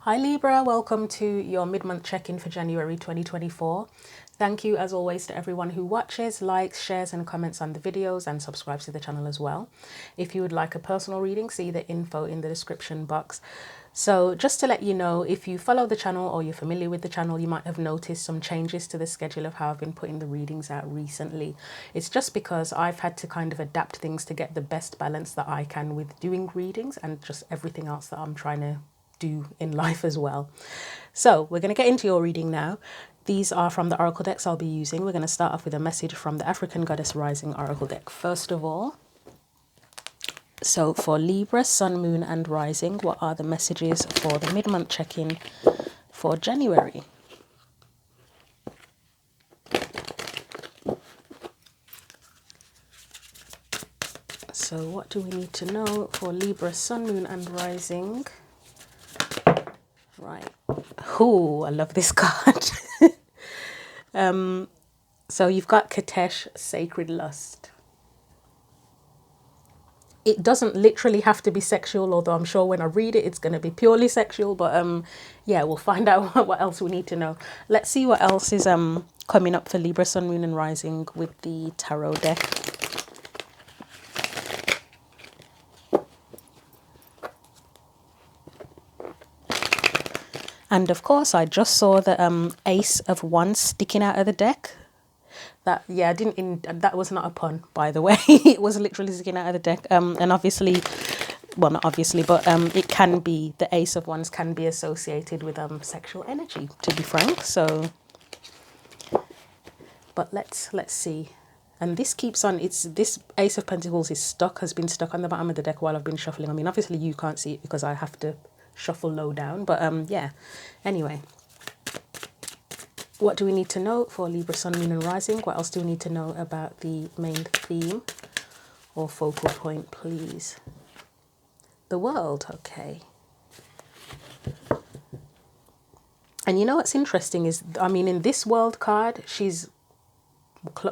Hi Libra, welcome to your mid-month check-in for January 2024. Thank you as always to everyone who watches, likes, shares and comments on the videos and subscribes to the channel as well. If you would like a personal reading, see the info in the description box. So just to let you know, if you follow the channel or you're familiar with the channel, you might have noticed some changes to the schedule of how I've been putting the readings out recently. It's just because I've had to kind of adapt things to get the best balance that I can with doing readings and just everything else that I'm trying to do in life as well. So we're going to get into your reading now. These are from the oracle decks I'll be using. We're going to start off with a message from the African Goddess Rising oracle deck first of all. So for Libra, Sun, Moon and Rising, what are the messages for the mid-month check-in for January? So what do we need to know for Libra, Sun, Moon and Rising? Right. Oh, I love this card. So you've got Katesh, Sacred Lust. It doesn't literally have to be sexual, although I'm sure when I read it, it's going to be purely sexual. But yeah, we'll find out what else we need to know. Let's see what else is coming up for Libra, Sun, Moon and Rising with the tarot deck. And of course, I just saw the Ace of Wands sticking out of the deck. That, yeah, that was not a pun, by the way. It was literally sticking out of the deck. And obviously, well, not obviously, but it can be, the Ace of Wands can be associated with sexual energy, to be frank. So, but let's see. And this keeps on, this Ace of Pentacles is stuck, has been stuck on the bottom of the deck while I've been shuffling. I mean, obviously you can't see it because I have to shuffle low down, but yeah, anyway. What do we need to know for Libra, Sun, Moon and Rising? What else do we need to know about the main theme or focal point, please? The World, okay. And you know what's interesting is, I mean, in this World card, she's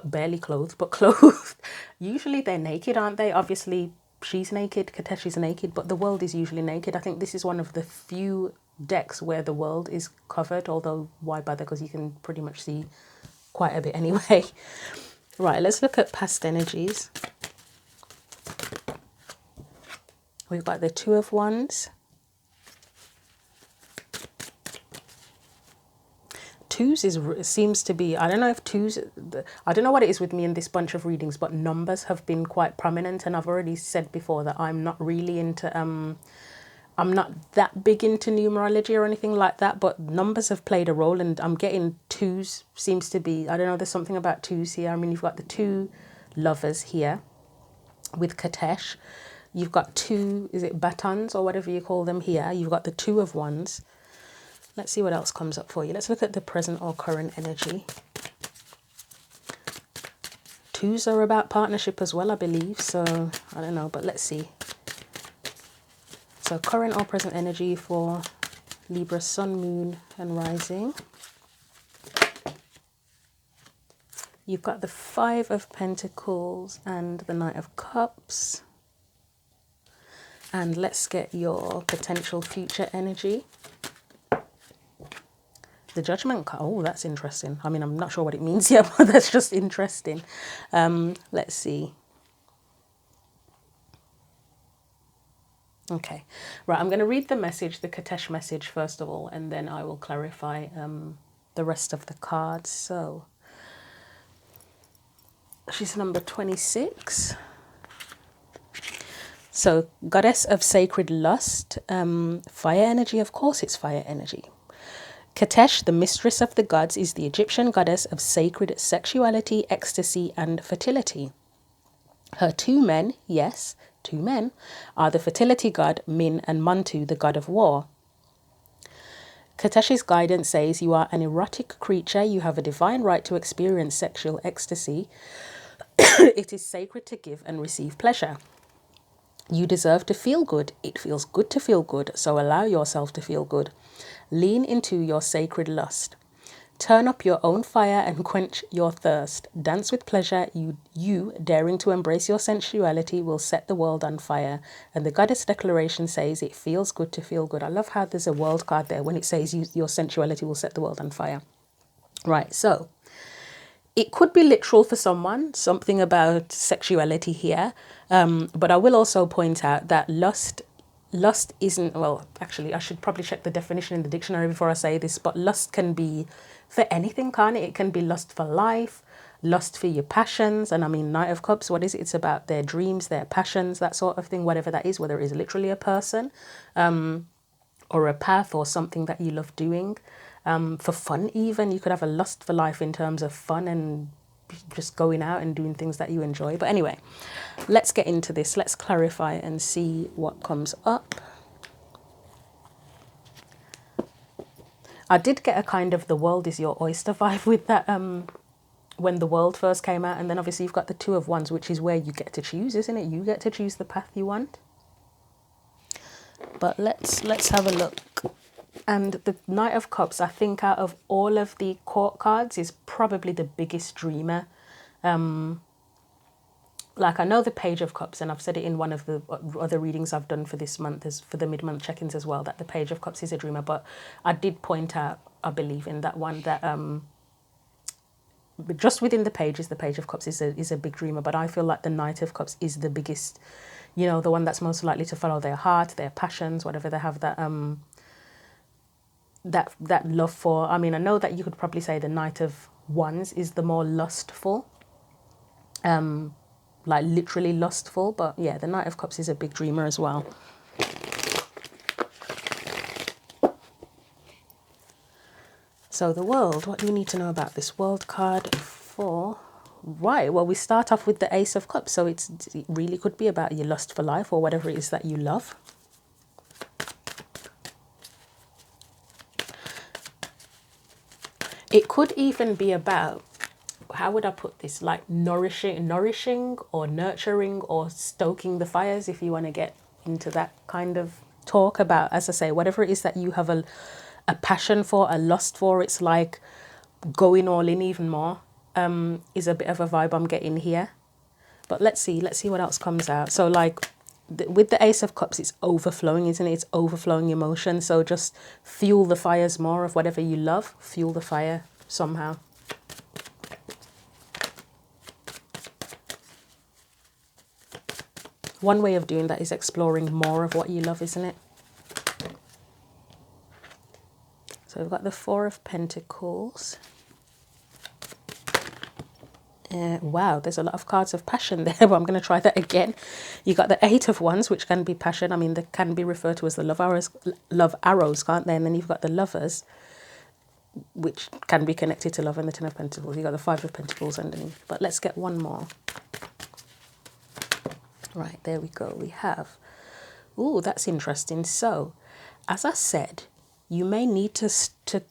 barely clothed, but clothed. Usually they're naked, aren't they? Obviously, she's naked, Katesh is naked, but the World is usually naked. I think this is one of the few decks where the World is covered, although why bother, because you can pretty much see quite a bit anyway. Right, let's look at past energies. We've got the Two of Wands. Twos seems to be, I don't know if twos, I don't know what it is with me in this bunch of readings, but numbers have been quite prominent. And I've already said before that I'm not really into I'm not that big into numerology or anything like that, but numbers have played a role, and I'm getting twos seems to be, I don't know, there's something about twos here. I mean, you've got the two lovers here with Katesh. You've got two, is it batons or whatever you call them here? You've got the Two of Wands. Let's see what else comes up for you. Let's look at the present or current energy. Twos are about partnership as well, I believe. So, I don't know, but let's see. So current or present energy for Libra, Sun, Moon and Rising. You've got the Five of Pentacles and the Knight of Cups. And let's get your potential future energy. The Judgment card. Oh, that's interesting. I mean, I'm not sure what it means yet, but that's just interesting. Let's see. Okay, right, I'm going to read the message, the Katesh message first of all, and then I will clarify the rest of the cards. So, she's number 26. So, Goddess of Sacred Lust, fire energy, of course it's fire energy. Katesh, the mistress of the gods, is the Egyptian goddess of sacred sexuality, ecstasy and fertility. Her two men, yes, two men, are the fertility god Min and Mantu, the god of war. Katesh's guidance says you are an erotic creature, you have a divine right to experience sexual ecstasy. It is sacred to give and receive pleasure. You deserve to feel good. It feels good to feel good, so allow yourself to feel good. Lean into your sacred lust. Turn up your own fire and quench your thirst. Dance with pleasure. You, daring to embrace your sensuality, will set the world on fire. And the goddess declaration says it feels good to feel good. I love how there's a world card there when it says your sensuality will set the world on fire. Right, so it could be literal for someone, something about sexuality here. But I will also point out that lust isn't, well, actually, I should probably check the definition in the dictionary before I say this, but lust can be for anything, can't it? It can be lust for life, lust for your passions. And I mean, Knight of Cups, what is it? It's about their dreams, their passions, that sort of thing, whatever that is, whether it is literally a person or a path or something that you love doing. For fun even, you could have a lust for life in terms of fun and just going out and doing things that you enjoy. But anyway, let's get into this. Let's clarify and see what comes up. I did get a kind of the world is your oyster vibe with that when the world first came out. And then obviously you've got the Two of Wands, which is where you get to choose, isn't it? You get to choose the path you want. But let's have a look. And the Knight of Cups, I think out of all of the court cards, is probably the biggest dreamer. Like I know the Page of Cups, and I've said it in one of the other readings I've done for this month, as for the mid-month check-ins as well, that the Page of Cups is a dreamer. But I did point out, I believe in that one, that but just within the pages, the Page of Cups is a big dreamer. But I feel like the Knight of Cups is the biggest, you know, the one that's most likely to follow their heart, their passions, whatever they have that that love for. I mean, I know that you could probably say the Knight of Wands is the more lustful, like literally lustful. But yeah, the Knight of Cups is a big dreamer as well. So the world, what do you need to know about this world card for? Right, well, we start off with the Ace of Cups. So it really could be about your lust for life or whatever it is that you love. It could even be about, how would I put this, like nourishing or nurturing or stoking the fires, if you want to get into that kind of talk about, as I say, whatever it is that you have a passion for, a lust for. It's like going all in even more, is a bit of a vibe I'm getting here. But let's see what else comes out. So like with the Ace of Cups, it's overflowing, isn't it? It's overflowing emotion. So just fuel the fires more of whatever you love. Fuel the fire somehow. One way of doing that is exploring more of what you love, isn't it? So we've got the Four of Pentacles. Wow, there's a lot of cards of passion there, but I'm going to try that again. You got the Eight of Wands, which can be passion. I mean, they can be referred to as the love arrows, can't they? And then you've got the Lovers, which can be connected to love, and the Ten of Pentacles. You've got the Five of Pentacles underneath. But let's get one more. Right, there we go. We have, ooh, that's interesting. So, as I said, you may need to stoke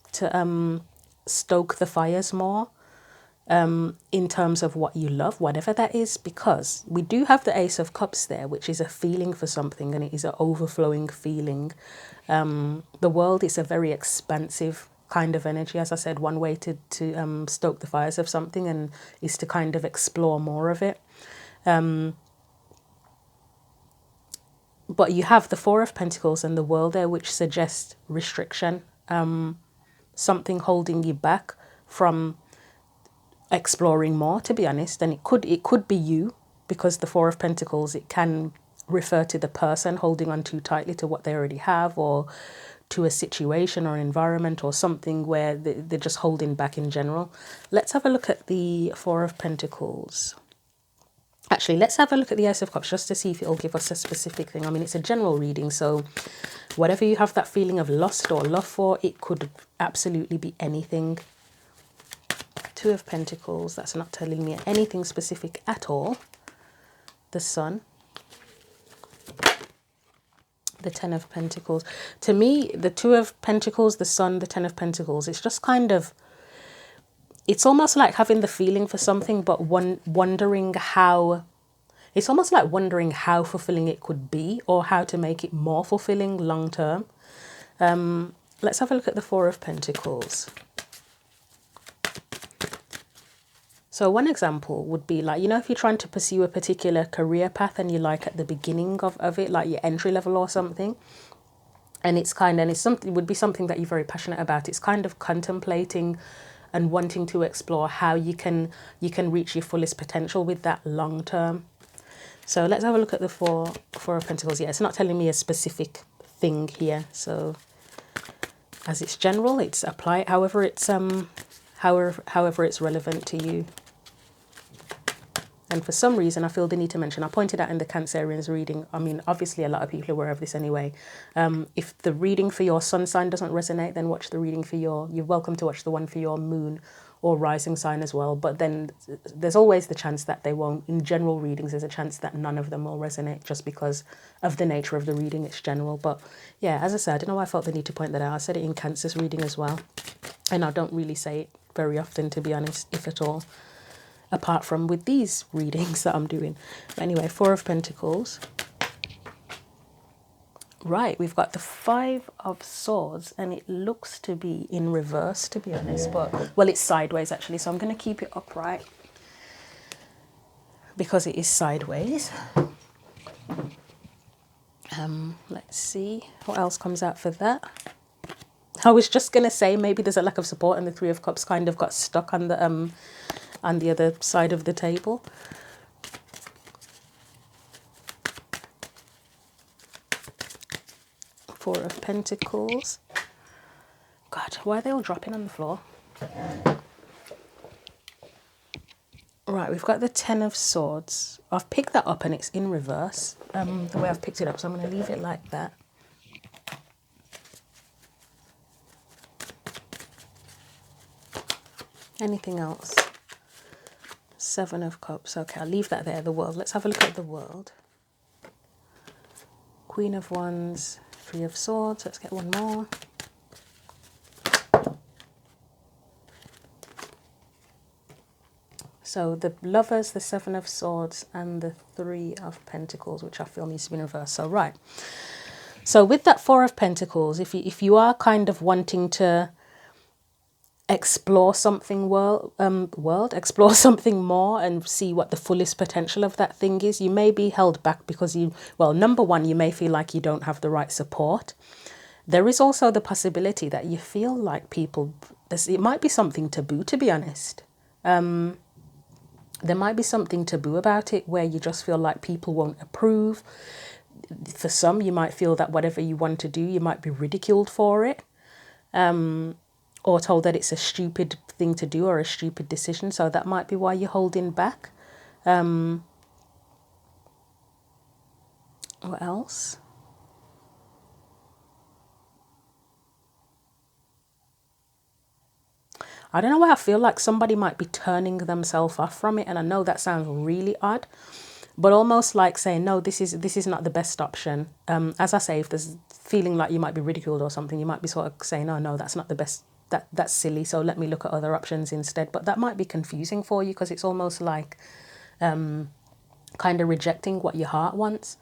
the fires more. In terms of what you love, whatever that is, because we do have the Ace of Cups there, which is a feeling for something, and it is an overflowing feeling. The world is a very expansive kind of energy. As I said, one way to stoke the fires of something and is to kind of explore more of it. But you have the Four of Pentacles and the World there, which suggests restriction, something holding you back from exploring more, to be honest. And it could be you, because the Four of Pentacles, it can refer to the person holding on too tightly to what they already have, or to a situation or environment or something where they're just holding back in general. Let's have a look at the Four of Pentacles. Actually, let's have a look at the Ace of Cups just to see if it'll give us a specific thing. I mean, it's a general reading, so whatever you have that feeling of lust or love for, it could absolutely be anything. Two of Pentacles, that's not telling me anything specific at all. The Sun. The Ten of Pentacles. To me, the Two of Pentacles, the Sun, the Ten of Pentacles, it's just kind of, it's almost like having the feeling for something, but wondering how, it's almost like wondering how fulfilling it could be, or how to make it more fulfilling long term. Let's have a look at the Four of Pentacles. So one example would be like, you know, if you're trying to pursue a particular career path and you're like at the beginning of it, like your entry level or something, and it's something, would be something that you're very passionate about. It's kind of contemplating and wanting to explore how you can reach your fullest potential with that long term. So let's have a look at the four of Pentacles. Yeah, it's not telling me a specific thing here. So as it's general, it's apply it however it's however it's relevant to you. And for some reason, I feel the need to mention, I pointed out in the Cancerians reading, I mean, obviously a lot of people are aware of this anyway. If the reading for your sun sign doesn't resonate, then watch the reading for you're welcome to watch the one for your moon or rising sign as well. But then there's always the chance that they won't. In general readings, there's a chance that none of them will resonate just because of the nature of the reading. It's general. But yeah, as I said, I don't know why I felt the need to point that out. I said it in Cancer's reading as well. And I don't really say it very often, to be honest, if at all, apart from with these readings that I'm doing. But anyway, Four of Pentacles. Right, we've got the Five of Swords, and it looks to be in reverse, to be honest. But, well, it's sideways, actually, so I'm going to keep it upright because it is sideways. Let's see what else comes out for that. I was just going to say maybe there's a lack of support and the Three of Cups kind of got stuck on the other side of the table. Four of Pentacles. God, why are they all dropping on the floor? Right, we've got the Ten of Swords. I've picked that up and it's in reverse, the way I've picked it up, so I'm going to leave it like that. Anything else? Seven of Cups. Okay, I'll leave that there. The World. Let's have a look at the World. Queen of Wands, Three of Swords. Let's get one more. So the Lovers, the Seven of Swords, and the Three of Pentacles, which I feel needs to be in reverse. So right. So with that Four of Pentacles, if you are kind of wanting to explore something explore something more and see what the fullest potential of that thing is, you may be held back because number one, you may feel like you don't have the right support. There is also the possibility that you feel like it might be something taboo, to be honest. There might be something taboo about it where you just feel like people won't approve. For some, you might feel that whatever you want to do, you might be ridiculed for it. Or told that it's a stupid thing to do or a stupid decision. So that might be why you're holding back. What else? I don't know why I feel like somebody might be turning themselves off from it. And I know that sounds really odd, but almost like saying, no, this is not the best option. As I say, if there's feeling like you might be ridiculed or something, you might be sort of saying, oh, no, that's not the best. That's silly, so let me look at other options instead. But that might be confusing for you because it's almost like kind of rejecting what your heart wants.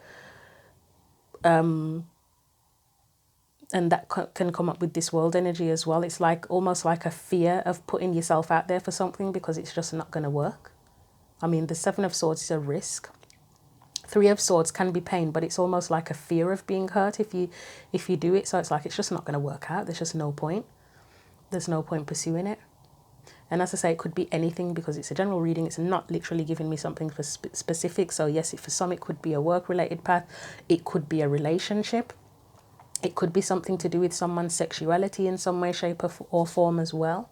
And that can come up with this World energy as well. It's like almost like a fear of putting yourself out there for something because it's just not going to work. I mean, the Seven of Swords is a risk. Three of Swords can be pain, but it's almost like a fear of being hurt if you do it. So it's like it's just not going to work out. There's just no point. There's no point pursuing it. And as I say, it could be anything because it's a general reading. It's not literally giving me something for specific. So yes, for some, it could be a work-related path. It could be a relationship. It could be something to do with someone's sexuality in some way, shape, or form as well.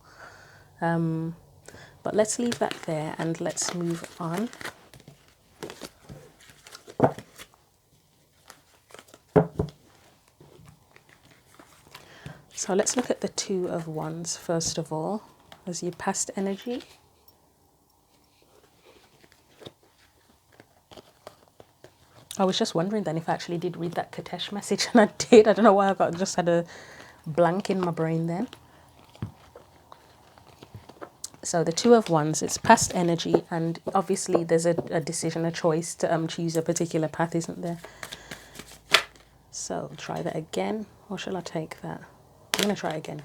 But let's leave that there and let's move on. So let's look at the Two of Wands first of all, as your past energy. I was just wondering then if I actually did read that Katesh message, and I did. I don't know why just had a blank in my brain then. So the Two of Wands, it's past energy, and obviously there's a decision, a choice to choose a particular path, isn't there? So try that again, or shall I take that? I'm going to try again.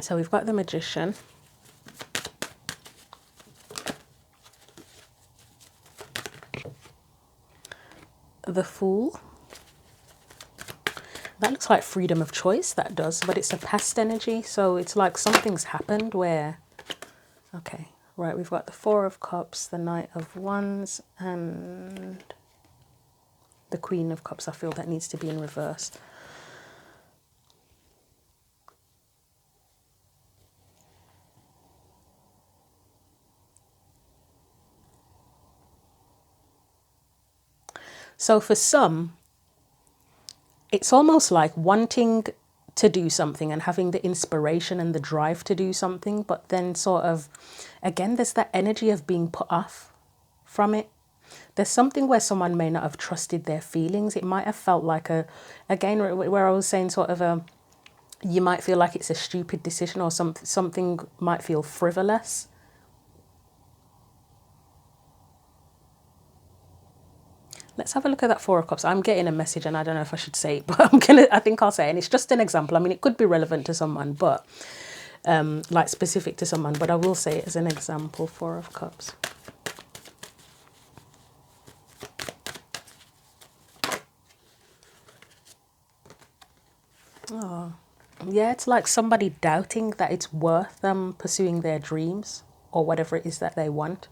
So we've got the Magician, the Fool. That looks like freedom of choice, that does, but it's a past energy, so it's like something's happened where, okay, right, we've got the Four of Cups, the Knight of Wands, and the Queen of Cups. I feel that needs to be in reverse. So for some, it's almost like wanting to do something and having the inspiration and the drive to do something, but then sort of, again, there's that energy of being put off from it. There's something where someone may not have trusted their feelings. It might have felt like again, where I was saying sort of you might feel like it's a stupid decision, or something might feel frivolous. Let's have a look at that Four of Cups. I'm getting a message and I don't know if I should say it, but I think I'll say it. And it's just an example. I mean, it could be relevant to someone, but like specific to someone, but I will say it as an example. Four of Cups. Oh, yeah, it's like somebody doubting that it's worth them pursuing their dreams or whatever it is that they want.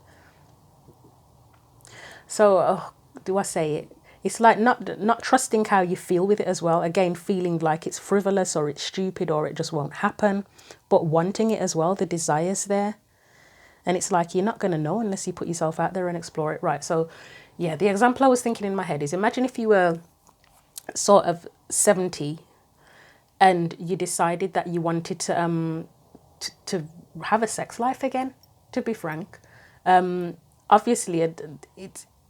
So, do I say it? It's like not trusting how you feel with it as well. Again, feeling like it's frivolous or it's stupid or it just won't happen, but wanting it as well. The desire's there. And it's like you're not going to know unless you put yourself out there and explore it. Right. So, yeah, the example I was thinking in my head is, imagine if you were sort of 70 and you decided that you wanted to have a sex life again, to be frank. Obviously,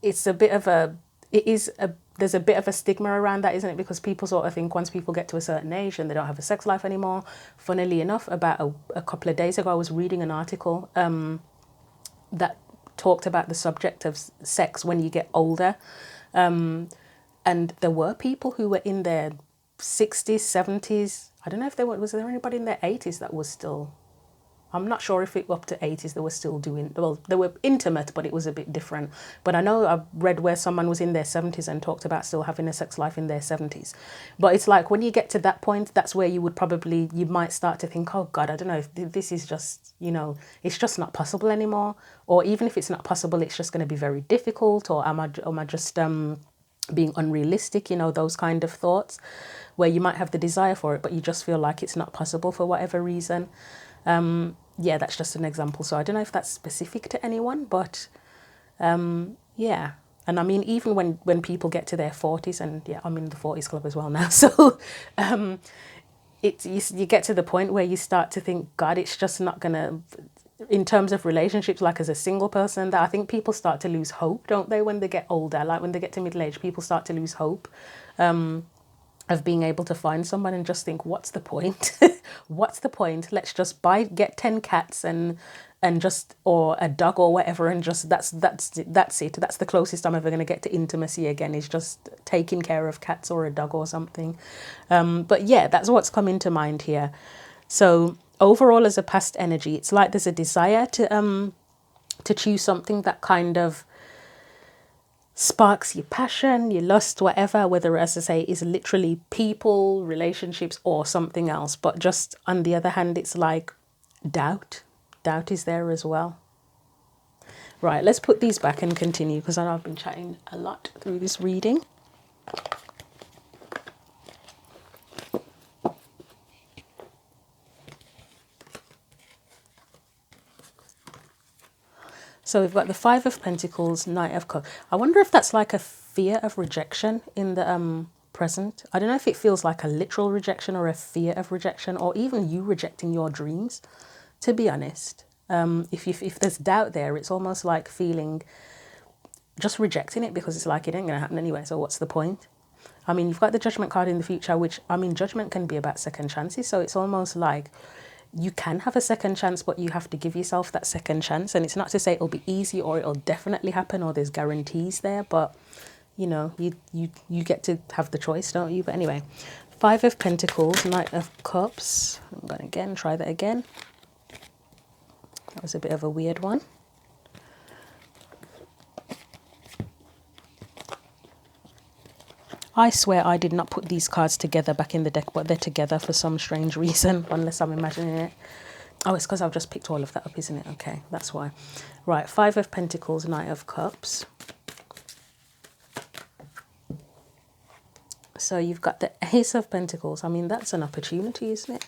it's a bit of a, there's a bit of a stigma around that, isn't it? Because people sort of think once people get to a certain age and they don't have a sex life anymore. Funnily enough, about a couple of days ago, I was reading an article that talked about the subject of sex when you get older. And there were people who were in their 60s, 70s. I don't know if was there anybody in their 80s that was still, I'm not sure if it up to 80s they were still doing, well, they were intimate, but it was a bit different. But I know I've read where someone was in their 70s and talked about still having a sex life in their 70s. But it's like when you get to that point, that's where you might start to think, oh God, I don't know if this is just, it's just not possible anymore. Or even if it's not possible, it's just going to be very difficult. Or am I just being unrealistic, those kind of thoughts, where you might have the desire for it, but you just feel like it's not possible for whatever reason. Yeah, that's just an example. So I don't know if that's specific to anyone, but yeah. And I mean, even when people get to their 40s, and yeah, I'm in the 40s club as well now. So you get to the point where you start to think, God, it's just not going to, in terms of relationships, like as a single person, that I think people start to lose hope, don't they, when they get older? Like when they get to middle age, people start to lose hope of being able to find someone and just think, what's the point? What's the point? Let's just get 10 cats and just, or a dog or whatever, and just that's it. That's the closest I'm ever going to get to intimacy again, is just taking care of cats or a dog or something. But yeah, that's what's coming to mind here. So overall, as a past energy, it's like there's a desire to choose something that kind of sparks your passion, your lust, whatever, whether, as I say, is literally people, relationships, or something else. But just on the other hand, it's like doubt is there as well. Right, let's put these back and continue, because I know I've been chatting a lot through this reading. So we've got the Five of Pentacles, Knight of Cups. I wonder if that's like a fear of rejection in the present. I don't know if it feels like a literal rejection or a fear of rejection, or even you rejecting your dreams, to be honest. If there's doubt there, it's almost like feeling, just rejecting it, because it's like it ain't going to happen anyway, so what's the point? I mean, you've got the Judgment card in the future, which, I mean, judgment can be about second chances, so it's almost like you can have a second chance, but you have to give yourself that second chance. And it's not to say it'll be easy or it'll definitely happen or there's guarantees there, but you get to have the choice, don't you? But anyway, Five of Pentacles, Knight of Cups. I'm going to again try that again. That was a bit of a weird one. I swear I did not put these cards together back in the deck, but they're together for some strange reason, unless I'm imagining it. Oh, it's because I've just picked all of that up, isn't it? Okay, that's why. Right, Five of Pentacles, Knight of Cups. So you've got the Ace of Pentacles. I mean, that's an opportunity, isn't it?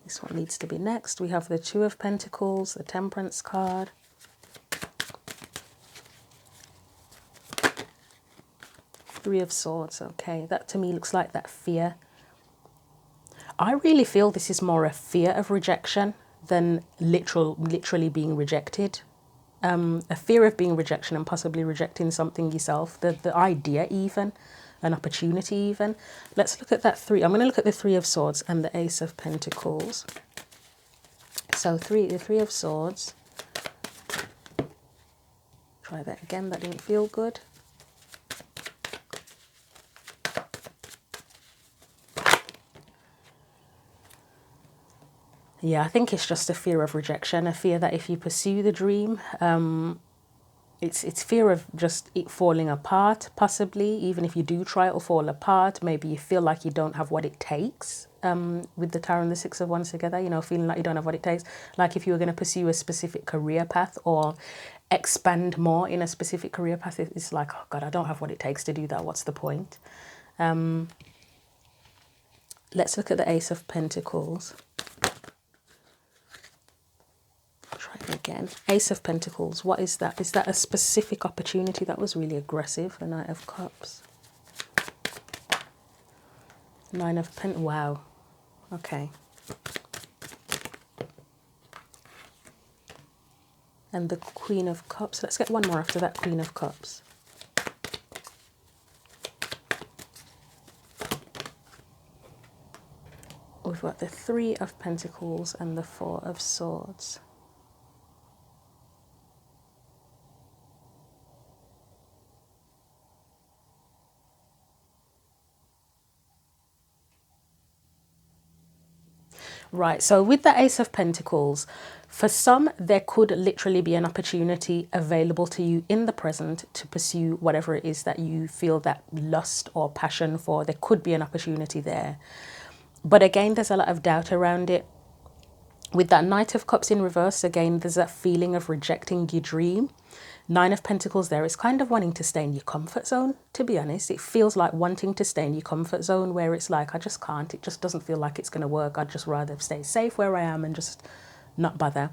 This one needs to be next. We have the Two of Pentacles, the Temperance card. Three of Swords, okay. That to me looks like that fear. I really feel this is more a fear of rejection than literally being rejected. A fear of being rejection and possibly rejecting something yourself. The idea even, an opportunity even. Let's look at that three. I'm going to look at the Three of Swords and the Ace of Pentacles. So the Three of Swords. Try that again, that didn't feel good. Yeah, I think it's just a fear of rejection, a fear that if you pursue the dream, it's fear of just it falling apart, possibly. Even if you do try, it'll fall apart. Maybe you feel like you don't have what it takes, with the Tower and the Six of Wands together, you know, feeling like you don't have what it takes. Like if you were going to pursue a specific career path or expand more in a specific career path, it's like, oh God, I don't have what it takes to do that. What's the point? Let's look at the Ace of Pentacles. Again, Ace of Pentacles, what is that? Is that a specific opportunity? That was really aggressive. The Knight of Cups. Nine of Pentacles. Wow. Okay. And the Queen of Cups. Let's get one more after that Queen of Cups. We've got the Three of Pentacles and the Four of Swords. Right, so with the Ace of Pentacles, for some, there could literally be an opportunity available to you in the present to pursue whatever it is that you feel that lust or passion for. There could be an opportunity there. But again, there's a lot of doubt around it. With that Knight of Cups in reverse, again, there's that feeling of rejecting your dream. Nine of Pentacles there is kind of wanting to stay in your comfort zone, to be honest. It feels like wanting to stay in your comfort zone where it's like, I just can't. It just doesn't feel like it's going to work. I'd just rather stay safe where I am and just not bother.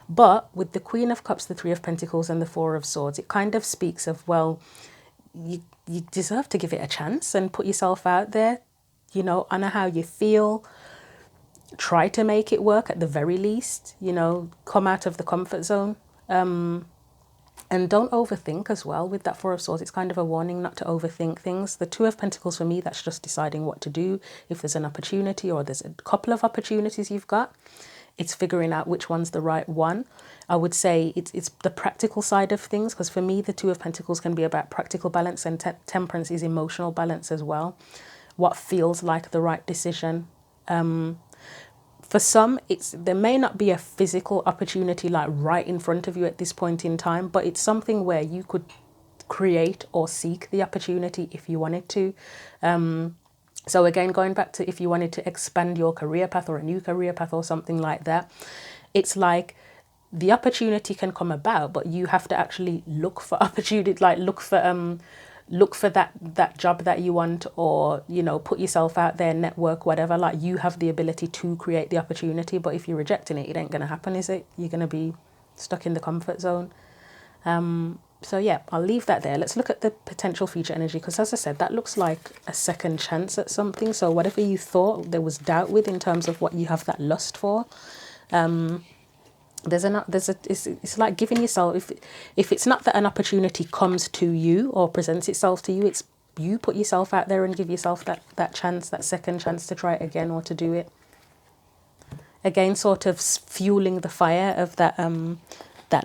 But with the Queen of Cups, the Three of Pentacles and the Four of Swords, it kind of speaks of, well, you deserve to give it a chance and put yourself out there, you know, honor how you feel. Try to make it work at the very least, you know, come out of the comfort zone. And don't overthink as well. With that Four of Swords, it's kind of a warning not to overthink things. The Two of Pentacles for me, that's just deciding what to do. If there's an opportunity or there's a couple of opportunities you've got, it's figuring out which one's the right one. I would say it's the practical side of things, because for me, the Two of Pentacles can be about practical balance, and Temperance is emotional balance as well. What feels like the right decision. For some, there may not be a physical opportunity like right in front of you at this point in time, but it's something where you could create or seek the opportunity if you wanted to. So again, going back to if you wanted to expand your career path or a new career path or something like that, it's like the opportunity can come about, but you have to actually look for opportunity, like look for that job that you want, or, you know, put yourself out there, network, whatever. Like, you have the ability to create the opportunity, but if you're rejecting it, it ain't going to happen, is it? You're going to be stuck in the comfort zone. So yeah, I'll leave that there. Let's look at the potential future energy, because as I said, that looks like a second chance at something. So whatever you thought there was doubt with in terms of what you have that lust for, it's like giving yourself, if it's not that an opportunity comes to you or presents itself to you, it's you put yourself out there and give yourself that chance, that second chance to try it again or to do it again, sort of fueling the fire of that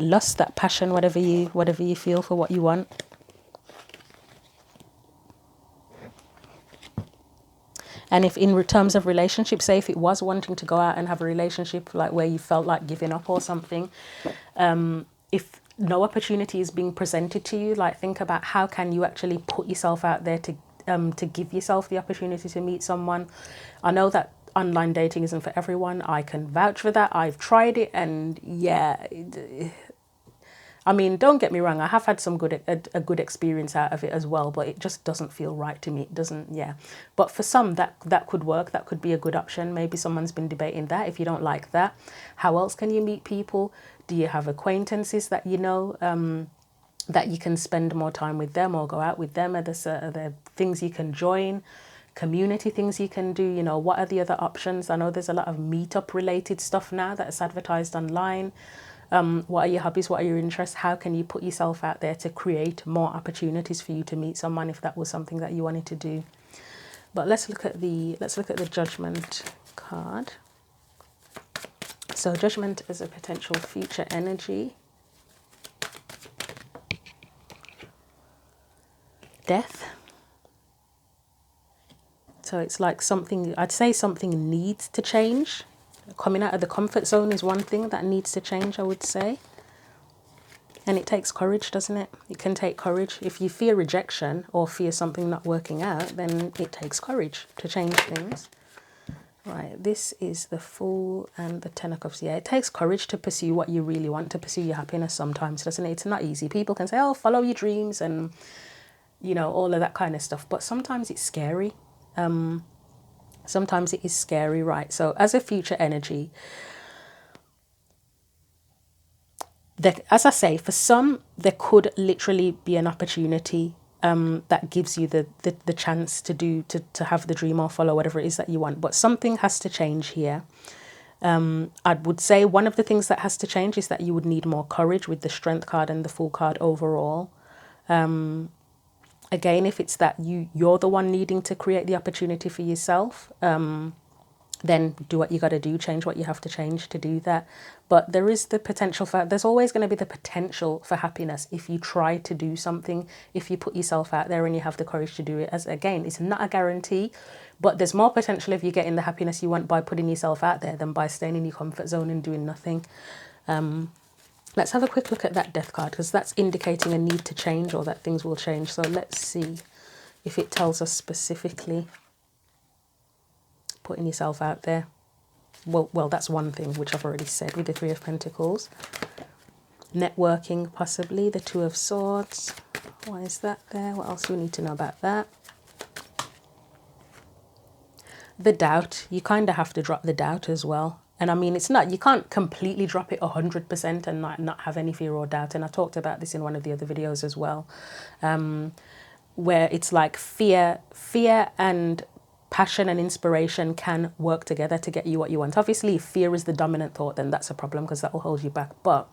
lust, that passion, whatever you feel for what you want. And if in terms of relationship, say if it was wanting to go out and have a relationship like where you felt like giving up or something, if no opportunity is being presented to you, like think about how can you actually put yourself out there to give yourself the opportunity to meet someone. I know that online dating isn't for everyone. I can vouch for that. I've tried it, and yeah, I mean, don't get me wrong, I have had some a good experience out of it as well, but it just doesn't feel right to me. It doesn't, yeah. But for some, that could work. That could be a good option. Maybe someone's been debating that. If you don't like that, how else can you meet people? Do you have acquaintances that you know that you can spend more time with them or go out with them? Are there things you can join? Community things you can do? You know, what are the other options? I know there's a lot of meetup related stuff now that's advertised online. What are your hobbies? What are your interests? How can you put yourself out there to create more opportunities for you to meet someone if that was something that you wanted to do? But let's look at the Judgment card. So Judgment is a potential future energy. Death. So it's like something, I'd say something needs to change. Coming out of the comfort zone is one thing that needs to change, I would say. And it takes courage, doesn't it? It can take courage. If you fear rejection or fear something not working out, then it takes courage to change things. Right, this is the Fool and the Ten of Cups. Yeah, it takes courage to pursue what you really want, to pursue your happiness sometimes, doesn't it? It's not easy. People can say, oh, follow your dreams and, you know, all of that kind of stuff. But sometimes it's scary. Sometimes it is scary, right? So as a future energy, as I say, for some, there could literally be an opportunity that gives you the chance to have the dream or follow whatever it is that you want. But something has to change here. I would say one of the things that has to change is that you would need more courage with the Strength card and the Fool card overall. Again, if it's that you're the one needing to create the opportunity for yourself, then do what you got to do, change what you have to change to do that. But there is the potential for, there's always going to be the potential for happiness if you try to do something, if you put yourself out there and you have the courage to do it. As again, it's not a guarantee, but there's more potential if you're getting the happiness you want by putting yourself out there than by staying in your comfort zone and doing nothing. Let's have a quick look at that Death card, because that's indicating a need to change or that things will change. So let's see if it tells us specifically. Putting yourself out there. Well, that's one thing, which I've already said with the Three of Pentacles. Networking, possibly. The Two of Swords. Why is that there? What else do we need to know about that? The doubt. You kind of have to drop the doubt as well. And I mean, it's not, you can't completely drop it 100% and not have any fear or doubt. And I talked about this in one of the other videos as well, where it's like fear and passion and inspiration can work together to get you what you want. Obviously, if fear is the dominant thought, then that's a problem because that will hold you back. But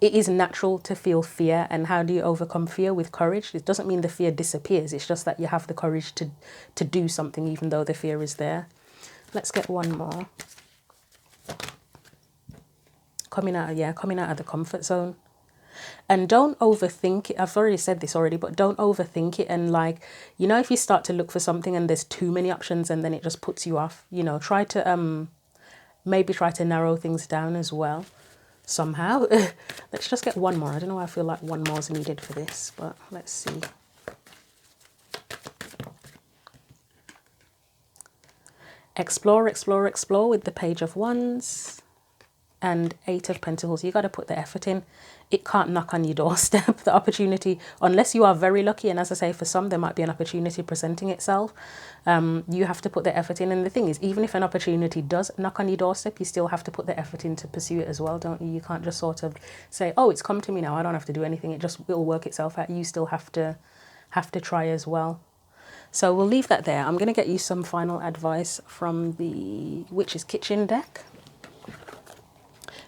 it is natural to feel fear. And how do you overcome fear? With courage. It doesn't mean the fear disappears. It's just that you have the courage to do something even though the fear is there. Let's get one more. Coming out of the comfort zone. And don't overthink it. I've already said this already, but don't overthink it. And like, you know, if you start to look for something and there's too many options and then it just puts you off, you know, try to maybe try to narrow things down as well somehow. Let's just get one more. I don't know why I feel like one more is needed for this, but let's see. Explore, explore, explore with the Page of Wands and Eight of Pentacles. You got to put the effort in. It can't knock on your doorstep, the opportunity, unless you are very lucky. And as I say, for some, there might be an opportunity presenting itself. You have to put the effort in. And the thing is, even if an opportunity does knock on your doorstep, you still have to put the effort in to pursue it as well, don't you? You can't just sort of say, oh, it's come to me now, I don't have to do anything. It'll work itself out. You still have to try as well. So we'll leave that there. I'm going to get you some final advice from the Witch's Kitchen deck.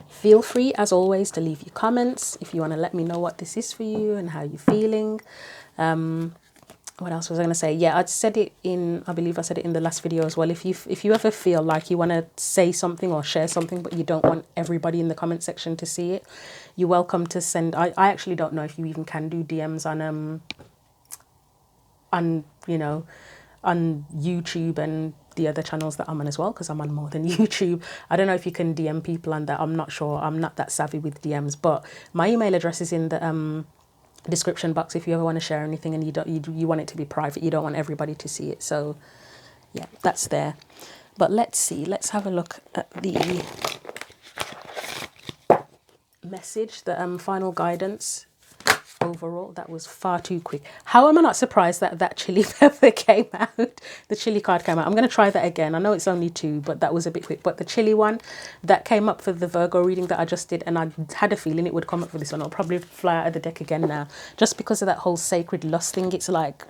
Feel free, as always, to leave your comments if you want to let me know what this is for you and how you're feeling. What else was I going to say? Yeah, I believe I said it in the last video as well. If you ever feel like you want to say something or share something, but you don't want everybody in the comment section to see it, you're welcome to send. I actually don't know if you even can do DMs on YouTube and the other channels that I'm on as well, because I'm on more than YouTube. I don't know if you can DM people on that. I'm not sure. I'm not that savvy with DMs, but my email address is in the description box if you ever want to share anything and you want it to be private. You don't want everybody to see it. So yeah, that's there. But let's see. Let's have a look at the message, the final guidance. Overall, that was far too quick. How am I not surprised that that chili pepper came out? The chili card came out. I'm going to try that again. I know it's only 2, but that was a bit quick. But the chili one that came up for the Virgo reading that I just did, and I had a feeling it would come up for this one. I'll probably fly out of the deck again now, just because of that whole sacred lust thing. It's like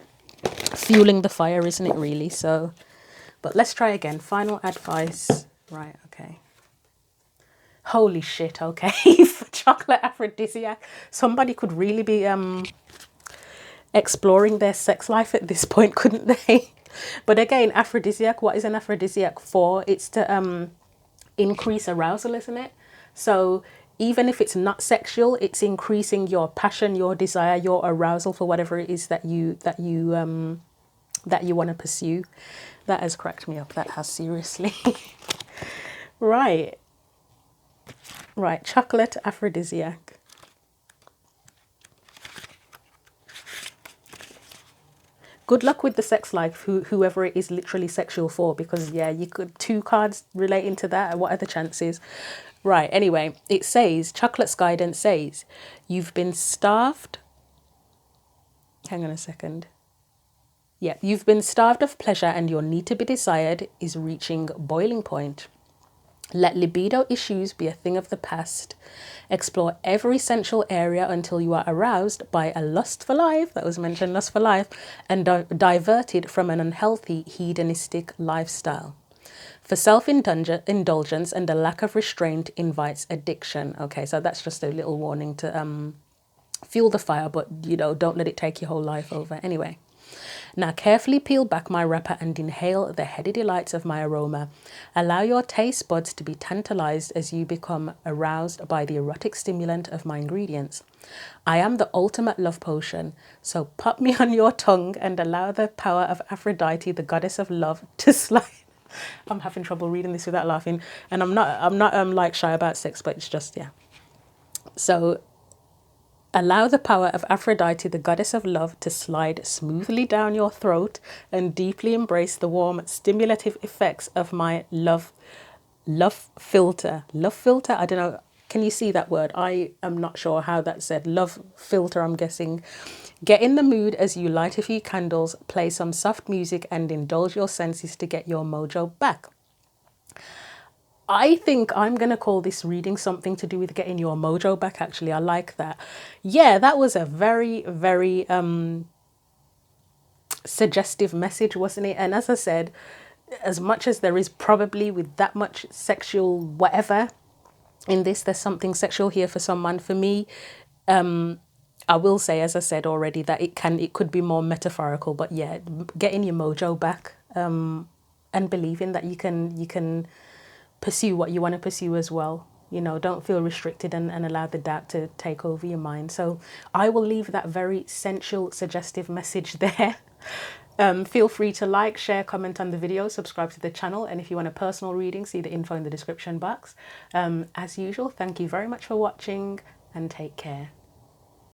fueling the fire, isn't it, really? So, but let's try again. Final advice. Right, okay. Holy shit, okay. For chocolate aphrodisiac, somebody could really be exploring their sex life at this point, couldn't they? But again, aphrodisiac, what is an aphrodisiac for? It's to increase arousal, isn't it? So even if it's not sexual, it's increasing your passion, your desire, your arousal for whatever it is that you want to pursue. That has cracked me up. That has, seriously. Right, chocolate aphrodisiac. Good luck with the sex life, whoever it is literally sexual for, because yeah, you could 2 cards relating to that. What are the chances? Right, anyway, it says, chocolate's guidance says, you've been starved. Hang on a second. Yeah, you've been starved of pleasure and your need to be desired is reaching boiling point. Let libido issues be a thing of the past. Explore every sensual area until you are aroused by a lust for life, that was mentioned, lust for life, and diverted from an unhealthy hedonistic lifestyle. For self-indulgence and a lack of restraint invites addiction. Okay, so that's just a little warning to fuel the fire, but you know, don't let it take your whole life over. Anyway. Now carefully peel back my wrapper and inhale the heady delights of my aroma. Allow your taste buds to be tantalized as you become aroused by the erotic stimulant of my ingredients. I am the ultimate love potion, so pop me on your tongue and allow the power of Aphrodite, the goddess of love, to slide. I'm having trouble reading this without laughing, and I'm not like shy about sex, but it's just, yeah. So allow the power of Aphrodite, the goddess of love, to slide smoothly down your throat and deeply embrace the warm, stimulative effects of my love filter. Love filter? I don't know. Can you see that word? I am not sure how that's said. Love filter, I'm guessing. Get in the mood as you light a few candles, play some soft music, and indulge your senses to get your mojo back. I think I'm going to call this reading something to do with getting your mojo back, actually. I like that. Yeah, that was a very, very suggestive message, wasn't it? And as I said, as much as there is probably with that much sexual whatever in this, there's something sexual here for someone. For me, I will say, as I said already, that it could be more metaphorical, but yeah, getting your mojo back and believing that you can pursue what you want to pursue as well. You know, don't feel restricted and allow the doubt to take over your mind. So I will leave that very sensual, suggestive message there. Feel free to like, share, comment on the video, subscribe to the channel. And if you want a personal reading, see the info in the description box. As usual, thank you very much for watching and take care.